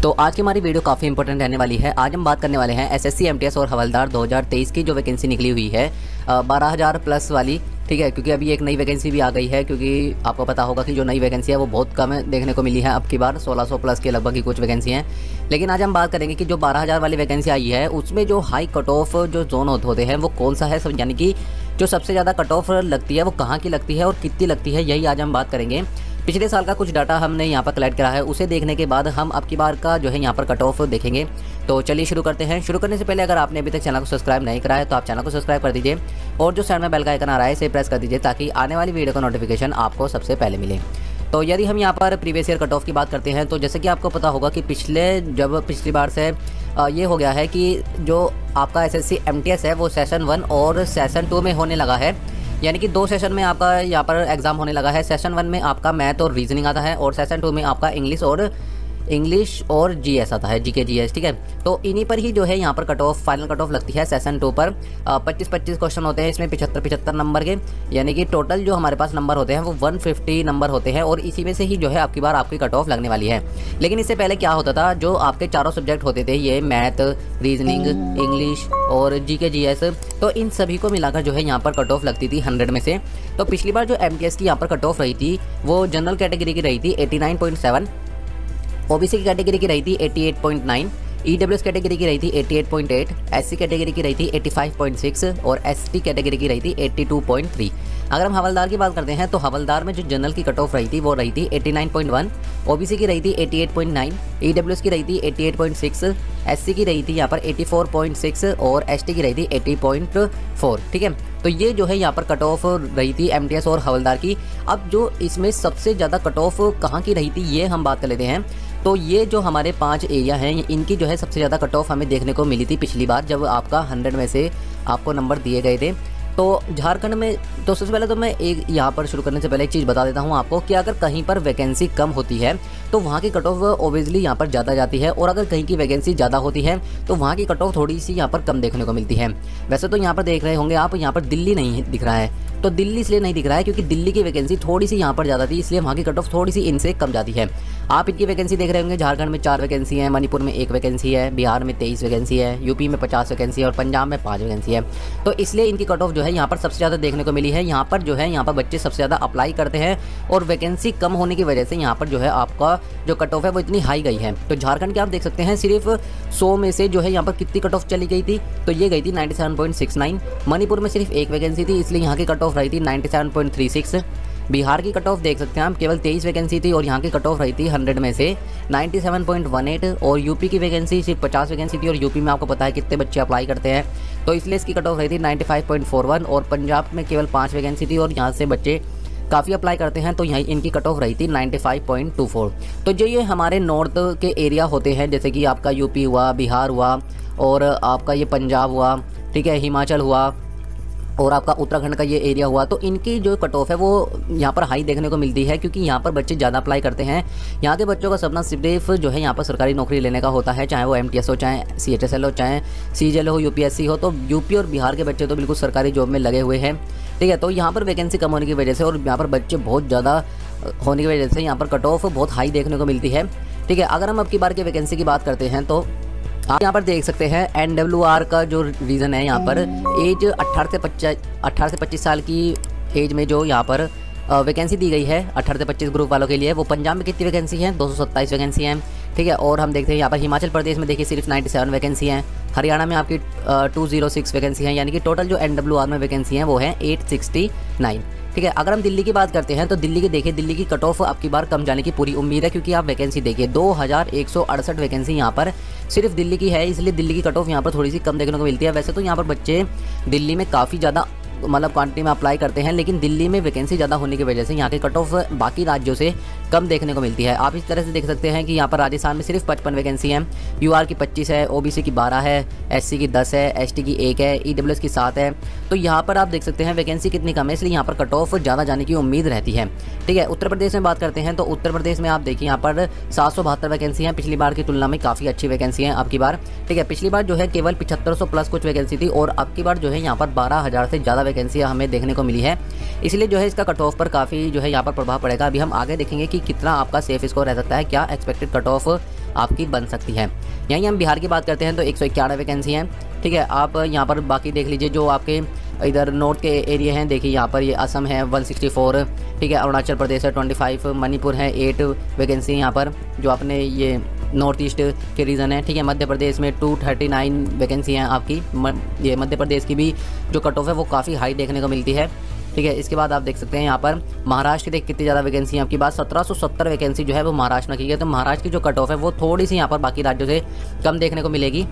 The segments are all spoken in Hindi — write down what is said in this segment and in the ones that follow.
तो आज की हमारी वीडियो काफ़ी इंपॉर्टेंट रहने वाली है। आज हम बात करने वाले हैं एसएससी एमटीएस और हवलदार 2023 की जो वैकेंसी निकली हुई है 12,000 प्लस वाली, ठीक है। क्योंकि अभी एक नई वैकेंसी भी आ गई है, क्योंकि आपको पता होगा कि जो नई वैकेंसी है वो बहुत कम देखने को मिली है। अब की बार 1600 प्लस के लगभग ही कुछ वैकेंसी हैं। लेकिन आज हम बात करेंगे कि जो 12,000 वाली वैकेंसी आई है उसमें जो हाई कट ऑफ जो जोन होते हैं वो कौन सा है, सब यानी कि जो सबसे ज़्यादा कट ऑफ लगती है वो कहाँ की लगती है और कितनी लगती है, यही आज हम बात करेंगे। पिछले साल का कुछ डाटा हमने यहाँ पर कलेक्ट करा है, उसे देखने के बाद हम अब की बार का जो है यहाँ पर कट ऑफ देखेंगे। तो चलिए शुरू करते हैं। शुरू करने से पहले अगर आपने अभी तक चैनल को सब्सक्राइब नहीं करा है तो आप चैनल को सब्सक्राइब कर दीजिए और जो साइड में बेल का आइकन आ रहा है इसे प्रेस कर दीजिए ताकि आने वाली वीडियो का नोटिफिकेशन आपको सबसे पहले मिले। तो यदि हम यहाँ पर प्रीवियस ईयर कट ऑफ की बात करते हैं तो जैसे कि आपको पता होगा कि पिछली बार से ये हो गया है कि जो आपका एसएससी एमटीएस है वो सेशन 1 और सेशन 2 में होने लगा है। यानी कि 2 सेशन में आपका यहाँ पर एग्ज़ाम होने लगा है। सेशन 1 में आपका मैथ और रीजनिंग आता है और सेशन 2 में आपका इंग्लिश और जीएस आता है, जीके जीएस, ठीक है। तो इन्हीं पर ही जो है यहाँ पर cut off final cut off लगती है। सेशन 2 पर 25-25 क्वेश्चन होते हैं, इसमें 75-75 नंबर के, यानी कि टोटल जो हमारे पास नंबर होते हैं वो 150 नंबर होते हैं और इसी में से ही जो है आपकी बार आपकी कट ऑफ लगने वाली है। लेकिन इससे पहले क्या होता था, जो आपके चारों सब्जेक्ट होते थे, ये मैथ, रीजनिंग, इंग्लिश और जीके जीएस, तो इन सभी को मिलाकर जो है यहाँ पर कट ऑफ लगती थी 100 में से। तो पिछली बार जो एमटीएस की यहाँ पर कट ऑफ रही थी वो जनरल कैटेगरी की रही थी 89.7, ओबीसी की कैटेगरी की रही थी 88.9, ईडब्ल्यूएस कैटेगरी की रही थी 88.8, एससी कैटेगरी की रही थी 85.6 और एसटी कैटेगरी की रही थी 82.3। अगर हम हवलदार की बात करते हैं तो हवलदार में जो जनरल की कट ऑफ रही थी वो रही थी 89.1, ओबीसी की रही थी 88.9, ईडब्ल्यूएस की रही थी 88.6, एससी की रही थी यहाँ पर 84.6 और एसटी की रही थी 80.4, ठीक है। तो ये जो है यहाँ पर कट ऑफ रही थी एमटीएस और हवलदार की। अब जो इसमें सबसे ज़्यादा कट ऑफ कहाँ की रही थी ये हम बात कर लेते हैं। तो ये जो हमारे 5 एरिया हैं इनकी जो है सबसे ज़्यादा कट ऑफ हमें देखने को मिली थी पिछली बार जब आपका 100 में से आपको नंबर दिए गए थे। तो झारखंड में तो सबसे पहले तो मैं एक यहाँ पर शुरू करने से पहले एक चीज़ बता देता हूँ आपको कि अगर कहीं पर वैकेंसी कम होती है तो वहाँ की कट ऑफ ओबियसली यहाँ पर ज़्यादा जाती है, और अगर कहीं की वैकेंसी ज़्यादा होती है तो वहाँ की कट ऑफ थोड़ी सी यहाँ पर कम देखने को मिलती है। वैसे तो यहाँ पर देख रहे होंगे आप, यहाँ पर दिल्ली नहीं दिख रहा है, तो दिल्ली इसलिए नहीं दिख रहा है क्योंकि दिल्ली की वैकेंसी थोड़ी सी यहाँ पर ज़्यादा थी, इसलिए वहाँ की कट ऑफ थोड़ी सी इनसे कम जाती है। आप इनकी वैकेंसी देख रहे होंगे, झारखंड में 4 वैकेंसी है, मणिपुर में 1 वैकेंसी है, बिहार में 23 वैकेंसी है, यूपी में 50 वैकेंसी है और पंजाब में 5 वैकेंसी है। तो इसलिए इनकी कट ऑफ जो है यहाँ पर सबसे ज़्यादा देखने को मिली है। यहाँ पर जो है यहाँ पर बच्चे सबसे ज़्यादा अप्लाई करते हैं और वैकेंसी कम होने की वजह से यहाँ पर जो है आपका जो कट ऑफ है वो इतनी हाई गई है। तो झारखंड के आप देख सकते हैं सिर्फ 100 में से जो है यहाँ पर कितनी कट ऑफ चली गई थी, तो ये गई थी 97.69। मणिपुर में सिर्फ 1 वैकेंसी थी इसलिए यहाँ की कट ऑफ रही थी 97.36। बिहार की कट ऑफ देख सकते हैं हम, केवल 23 वैकेंसी थी और यहाँ की कट ऑफ रही थी 100 में से 97.18। और यूपी की वैकेंसी सिर्फ 50 वैकेंसी थी और यूपी में आपको पता है कितने बच्चे अप्लाई करते हैं, तो इसलिए इसकी कट ऑफ रही थी 95.41। और पंजाब में केवल 5 वैकेंसी थी और यहाँ से बच्चे काफ़ी अप्लाई करते हैं, तो यहाँ इनकी कट ऑफ रही थी 95.24। तो जो ये हमारे नॉर्थ के एरिया होते हैं, जैसे कि आपका यूपी हुआ, बिहार हुआ और आपका ये पंजाब हुआ, ठीक है, हिमाचल हुआ और आपका उत्तराखंड का ये एरिया हुआ, तो इनकी जो कट ऑफ है वो यहाँ पर हाई देखने को मिलती है क्योंकि यहाँ पर बच्चे ज़्यादा अप्लाई करते हैं। यहाँ के बच्चों का सपना सिर्फ जो है यहाँ पर सरकारी नौकरी लेने का होता है, चाहे वो एमटीएस हो, चाहे सीएचएसएल हो, चाहे सीजीएल हो, यूपीएससी हो। तो यूपी और बिहार के बच्चे तो बिल्कुल सरकारी जॉब में लगे हुए हैं, ठीक है। तो यहाँ पर वैकेंसी कम होने की वजह से और यहाँ पर बच्चे बहुत ज़्यादा होने की वजह से यहाँ पर कट ऑफ बहुत हाई देखने को मिलती है, ठीक है। अगर हम अब की बार की वैकेंसी की बात करते हैं तो आप यहाँ पर देख सकते हैं एनडब्ल्यूआर का जो रीज़न है, यहाँ पर एज 18 से 25 साल की एज में जो यहाँ पर वैकेंसी दी गई है 18 से 25 ग्रुप वालों के लिए। वो पंजाब में कितनी वैकेंसी है, 227 वैकेंसी हैं, ठीक है। और हम देखते हैं यहाँ पर हिमाचल प्रदेश में देखिए सिर्फ 97 वैकेंसी हैं, हरियाणा में आपकी 206 वैकेंसी हैं, यानी कि टोटल जो एनडब्ल्यूआर में वैकेंसी हैं वो है 869, ठीक है। अगर हम दिल्ली की बात करते हैं तो दिल्ली की देखिए, दिल्ली की कट ऑफ आपकी बार कम जाने की पूरी उम्मीद है क्योंकि आप वैकेंसी देखिए 2168 वैकेंसी यहाँ पर सिर्फ दिल्ली की है, इसलिए दिल्ली की कट ऑफ यहाँ पर थोड़ी सी कम देखने को मिलती है। वैसे तो यहाँ पर बच्चे दिल्ली में काफ़ी ज़्यादा मतलब क्वांटिटी में अप्लाई करते हैं, लेकिन दिल्ली में वैकेंसी ज़्यादा होने की वजह से यहाँ की कट ऑफ बाकी राज्यों से कम देखने को मिलती है। आप इस तरह से देख सकते हैं कि यहाँ पर राजस्थान में सिर्फ 55 वैकेंसी हैं, यूआर की 25 है, ओबीसी की 12 है, एससी की 10 है, एसटी की 1 है, ईडब्ल्यूएस की 7 है। तो यहाँ पर आप देख सकते हैं वैकेंसी कितनी कम है, इसलिए यहाँ पर कट ऑफ ज़्यादा जाने की उम्मीद रहती है, ठीक है। उत्तर प्रदेश में बात करते हैं तो उत्तर प्रदेश में आप देखिए यहाँ पर 772 वैकेंसी हैं, पिछली बार की तुलना में काफ़ी अच्छी वैकेंसी हैं अब की बार, ठीक है। पिछली बार जो है केवल 7500 प्लस कुछ वैकेंसी थी और अब की बार जो है यहाँ पर 12,000 से ज़्यादा वैकेंसी हमें देखने को मिली है, इसलिए जो है इसका कट ऑफ पर काफ़ी जो है यहाँ पर प्रभाव पड़ेगा। अभी हम आगे देखेंगे कि कितना आपका सेफ स्कोर रह सकता है, क्या एक्सपेक्टेड कट ऑफ आपकी बन सकती है। यहीं हम बिहार की बात करते हैं तो 191 वैकेंसी हैं, ठीक है। आप यहाँ पर बाकी देख लीजिए जो आपके इधर नॉर्थ के एरिया हैं, देखिए यहाँ पर ये असम है 164, ठीक है। अरुणाचल प्रदेश है 25, मणिपुर है 8 वैकेंसी यहाँ पर जो अपने ये नॉर्थ ईस्ट के रीजन है, ठीक है। मध्य प्रदेश में 239 वैकेंसी हैं आपकी। ये मध्य प्रदेश की भी जो कट ऑफ है वो काफ़ी हाई देखने को मिलती है, ठीक है। इसके बाद आप देख सकते हैं यहाँ पर महाराष्ट्र की देख कितनी ज़्यादा वैकेंसी है आपकी बात 1770 वैकेंसी जो है वो महाराष्ट्र में की है। तो महाराष्ट्र की जो कट ऑफ है वो थोड़ी सी यहाँ पर बाकी राज्यों से कम देखने को मिलेगी।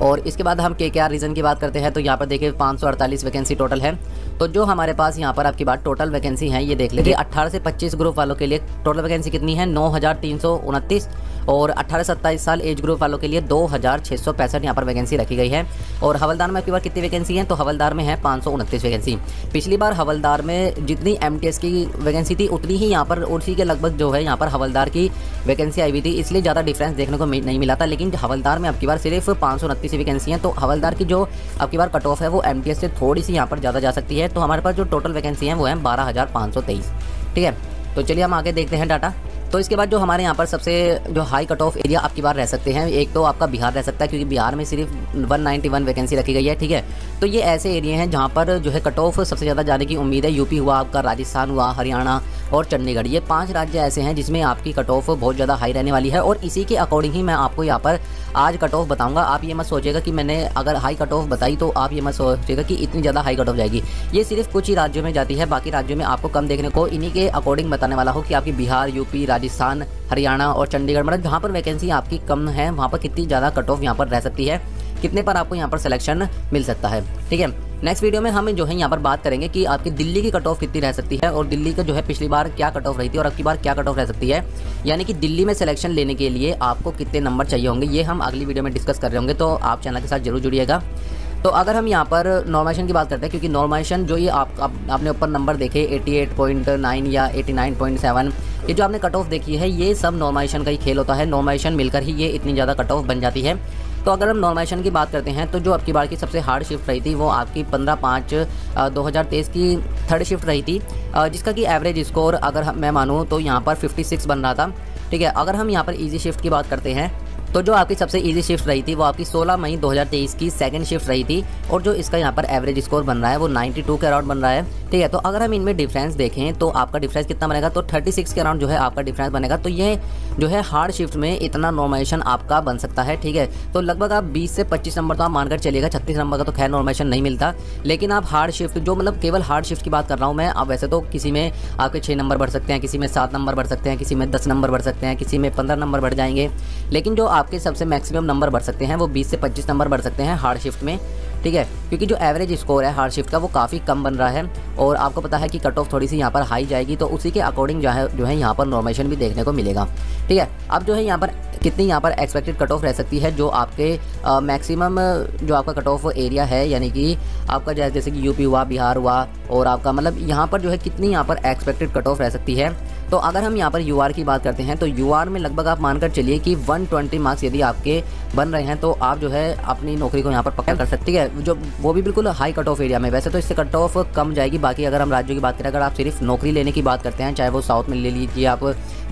और इसके बाद हम KKR रीजन की बात करते हैं तो यहाँ पर देखिए 548 वैकेंसी टोटल है। तो जो हमारे पास यहाँ पर आपकी बात टोटल वैकेंसी है ये देख लीजिए। 18 से 25 ग्रुप वालों के लिए टोटल वैकेंसी कितनी है 9329, और 18 से 27 साल एज ग्रुप वालों के लिए 2665 यहाँ पर वैकेंसी रखी गई है। और हवलदार में आपकी बार कितनी वैकेंसी है तो हवलदार में है 529 वैकेंसी। पिछली बार हवलदार में जितनी MTS की वैकेंसी थी उतनी ही यहाँ पर उसी के लगभग जो है यहाँ पर हवलदार की वैकेंसी आई हुई थी, इसलिए ज़्यादा डिफरेंस देखने को नहीं मिला था। लेकिन हवलदार में आपकी बार सिर्फ 529 वैकेंसी हैं, तो हवलदार की जो आपकी बार कट ऑफ है वो MTS से थोड़ी सी यहाँ पर ज़्यादा जा सकती है। तो हमारे पास जो टोटल वैकेंसी है वो है 12,523, ठीक है। तो चलिए हम आगे देखते हैं डाटा। तो इसके बाद जो हमारे यहाँ पर सबसे जो हाई कट ऑफ एरिया आपकी बार रह सकते हैं, एक तो आपका बिहार रह सकता है क्योंकि बिहार में सिर्फ 191 वैकेंसी रखी गई है, ठीक है। तो ये ऐसे एरिया हैं जहाँ पर जो है कट ऑफ सबसे ज़्यादा जाने की उम्मीद है। यूपी हुआ आपका, राजस्थान हुआ, हरियाणा और चंडीगढ़, ये 5 राज्य ऐसे हैं जिसमें आपकी कट ऑफ बहुत ज़्यादा हाई रहने वाली है। और इसी के अकॉर्डिंग ही मैं आपको यहाँ पर आज कट ऑफ बताऊँगा। आप ये मत सोचिएगा कि मैंने अगर हाई कट ऑफ बताई तो आप ये मत सोचिएगा कि इतनी ज़्यादा हाई कट ऑफ जाएगी। ये सिर्फ कुछ ही राज्यों में जाती है, बाकी राज्यों में आपको कम देखने को इन्हीं के अकॉर्डिंग बताने वाला हो कि आपकी बिहार, यूपी, राजस्थान, हरियाणा और चंडीगढ़, मतलब जहाँ पर वैकेंसी आपकी कम है वहाँ पर कितनी ज़्यादा कट ऑफ यहाँ पर रह सकती है, कितने पर आपको यहाँ पर सिलेक्शन मिल सकता है, ठीक है। नेक्स्ट वीडियो में हम जो है यहाँ पर बात करेंगे कि आपकी दिल्ली की कट ऑफ कितनी रह सकती है और दिल्ली का जो है पिछली बार क्या कट ऑफ रही थी और अब की बार क्या कट ऑफ रह सकती है, यानी कि दिल्ली में सिलेक्शन लेने के लिए आपको कितने नंबर चाहिए होंगे, ये हम अगली वीडियो में डिस्कस कर रहे होंगे। तो आप चैनल के साथ जरूर जुड़िएगा। तो अगर हम यहाँ पर नॉर्मेशन की बात करते हैं, क्योंकि नॉर्मेशन जो ये आपने ऊपर नंबर देखे 88.9 या 89.7, ये जो आपने कट ऑफ देखी है ये सब नॉर्मेशन का ही खेल होता है। नॉर्मेशन मिलकर ही ये इतनी ज़्यादा कट ऑफ बन जाती है। तो अगर हम नॉर्मेशन की बात करते हैं तो जो अब की बार की सबसे हार्ड शिफ्ट रही थी वो आपकी 15/5/2023 की थर्ड शिफ्ट रही थी, जिसका कि एवरेज स्कोर अगर मैं मानूँ तो यहाँ पर 56 बन रहा था, ठीक है। अगर हम यहाँ पर ईजी शिफ्ट की बात करते हैं तो जो आपकी सबसे इजी शिफ्ट रही थी वो आपकी 16 मई 2023 की सेकंड शिफ्ट रही थी, और जो इसका यहाँ पर एवरेज स्कोर बन रहा है वो 92 के अराउंड बन रहा है, ठीक है। तो अगर हम इनमें डिफरेंस देखें तो आपका डिफरेंस कितना बनेगा तो 36 के अराउंड जो है आपका डिफरेंस बनेगा। तो ये जो है हार्ड शिफ्ट में इतना नॉर्मेशन आपका बन सकता है, ठीक है। तो लगभग आप 20 से 25 नंबर तो आप मानकर चलिएगा, 36 नंबर का तो खैर नॉर्मेशन नहीं मिलता, लेकिन आप हार्ड शिफ्ट जो मतलब केवल हार्ड शिफ्ट की बात कर रहा हूँ मैं। अब वैसे तो किसी में आपके 6 नंबर बढ़ सकते हैं, किसी में 7 नंबर बढ़ सकते हैं, किसी में 10 नंबर बढ़ सकते हैं, किसी में 15 नंबर बढ़ जाएंगे, लेकिन जो आपके सबसे मैक्सिमम नंबर बढ़ सकते हैं वो 20 से 25 नंबर बढ़ सकते हैं हार्ड शिफ्ट में, ठीक है। क्योंकि जो एवरेज स्कोर है हार्ड शिफ्ट का वो काफ़ी कम बन रहा है और आपको पता है कि कट ऑफ थोड़ी सी यहाँ पर हाई जाएगी, तो उसी के अकॉर्डिंग जो है यहाँ पर नॉर्मेशन भी देखने को मिलेगा, ठीक है। अब जो है यहाँ पर कितनी यहाँ पर एक्सपेक्टेड कट ऑफ रह सकती है, जो आपके मैक्सिमम जो आपका कट ऑफ एरिया है, यानी कि आपका जैसे कि यूपी हुआ, बिहार हुआ, और आपका मतलब यहाँ पर जो है कितनी यहाँ पर एक्सपेक्टेड कट ऑफ रह सकती है। तो अगर हम यहाँ पर यूआर की बात करते हैं तो यूआर में लगभग आप मानकर चलिए कि 120 मार्क्स यदि आपके बन रहे हैं तो आप जो है अपनी नौकरी को यहाँ पर पक्का कर सकती है, जो वो भी बिल्कुल हाई कट ऑफ एरिया में। वैसे तो इससे कट ऑफ कम जाएगी। बाकी अगर हम राज्यों की बात करें, अगर आप सिर्फ नौकरी लेने की बात करते हैं, चाहे वो साउथ में ले लीजिए आप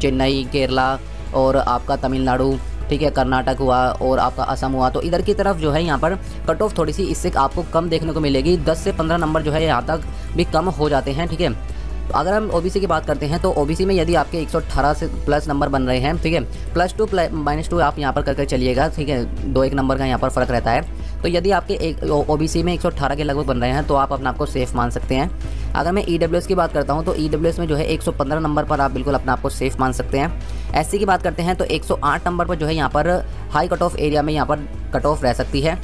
चेन्नई, केरला और आपका तमिलनाडु, ठीक है, कर्नाटक हुआ और आपका असम हुआ, तो इधर की तरफ जो है यहाँ पर कट ऑफ थोड़ी सी इससे आपको कम देखने को मिलेगी। 10 से 15 नंबर जो है यहाँ तक भी कम हो जाते हैं, ठीक है। तो अगर हम ओबीसी की बात करते हैं तो ओबीसी में यदि आपके 118 से प्लस नंबर बन रहे हैं, ठीक है, +2 -2 आप यहाँ पर करके चलिएगा, ठीक है, 2-1 नंबर का यहाँ पर फ़र्क रहता है। तो यदि आपके ओबीसी में 118 के लगभग बन रहे हैं तो आप अपने आप को सेफ मान सकते हैं। अगर मैं ईडब्ल्यूएस की बात करता हूँ तो ईडब्ल्यूएस में जो है 115 नंबर पर आप बिल्कुल अपने आप को सेफ मान सकते हैं। एससी की बात करते हैं तो 108 नंबर पर जो है यहाँ पर हाई कट ऑफ एरिया में यहाँ पर कट ऑफ रह सकती है।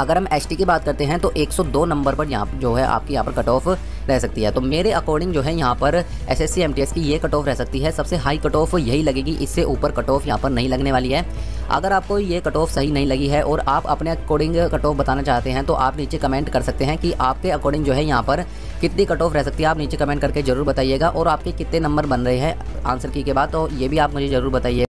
अगर हम एसटी की बात करते हैं तो 102 नंबर पर यहाँ जो है आपकी यहाँ पर कट ऑफ रह सकती है। तो मेरे अकॉर्डिंग जो है यहाँ पर एसएससी एमटीएस की ये कट ऑफ रह सकती है, सबसे हाई कट ऑफ यही लगेगी, इससे ऊपर कट ऑफ यहाँ पर नहीं लगने वाली है। अगर आपको ये कट ऑफ सही नहीं लगी है और आप अपने अकॉर्डिंग कट ऑफ बताना चाहते हैं तो आप नीचे कमेंट कर सकते हैं कि आपके अकॉर्डिंग जो है यहाँ पर कितनी कट ऑफ रह सकती है। आप नीचे कमेंट करके ज़रूर बताइएगा और आपके कितने नंबर बन रहे हैं आंसर की के बाद, तो ये भी आप मुझे ज़रूर बताइए।